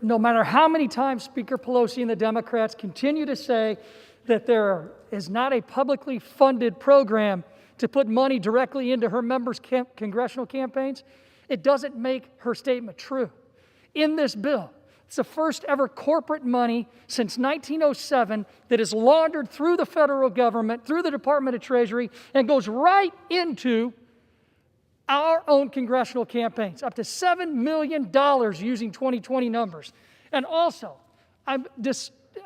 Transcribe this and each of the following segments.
no matter how many times Speaker Pelosi and the Democrats continue to say that there is not a publicly funded program to put money directly into her members' congressional campaigns, it doesn't make her statement true. In this bill, it's the first ever corporate money since 1907 that is laundered through the federal government, through the Department of Treasury, and goes right into our own congressional campaigns, up to $7 million using 2020 numbers. And also, I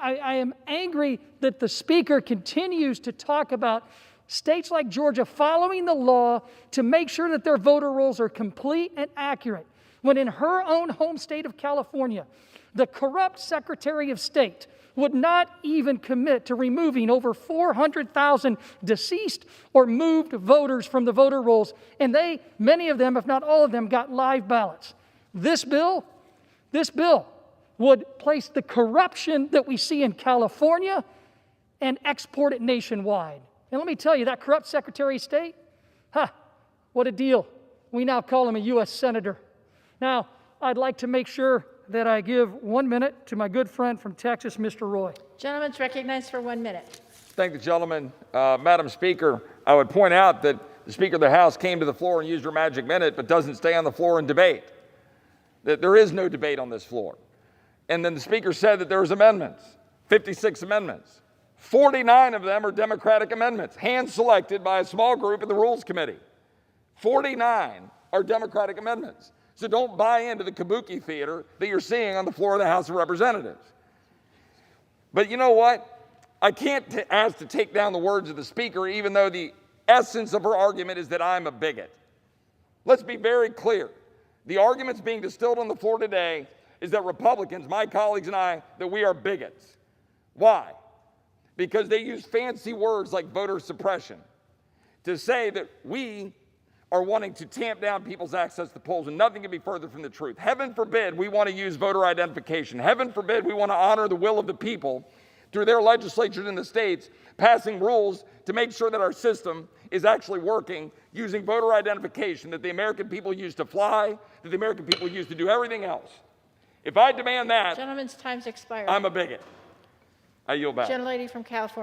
am angry that the Speaker continues to talk about states like Georgia following the law to make sure that their voter rolls are complete and accurate, when in her own home state of California, the corrupt Secretary of State would not even commit to removing over 400,000 deceased or moved voters from the voter rolls, and many of them, if not all of them, got live ballots. This bill would place the corruption that we see in California and export it nationwide. And let me tell you, that corrupt Secretary of State, what a deal. We now call him a U.S. Senator. Now, I'd like to make sure that I give 1 minute to my good friend from Texas, Mr. Roy. Gentleman's recognized for 1 minute. Thank the gentleman. Madam Speaker, I would point out that the Speaker of the House came to the floor and used her magic minute, but doesn't stay on the floor and debate. That there is no debate on this floor. And then the Speaker said that there was amendments, 56 amendments. 49 of them are Democratic amendments, hand-selected by a small group in the Rules Committee. 49 are Democratic amendments. So don't buy into the kabuki theater that you're seeing on the floor of the House of Representatives. But you know what? I can't ask to take down the words of the Speaker, even though the essence of her argument is that I'm a bigot. Let's be very clear. The arguments being distilled on the floor today is that Republicans, my colleagues and I, that we are bigots. Why? Because they use fancy words like voter suppression to say that we are wanting to tamp down people's access to the polls, and nothing can be further from the truth. Heaven forbid we want to use voter identification. Heaven forbid we want to honor the will of the people through their legislatures in the states, passing rules to make sure that our system is actually working using voter identification that the American people use to fly, that the American people use to do everything else. If I demand that, Gentleman's time's expired. I'm a bigot. I yield back. Gentlelady from California.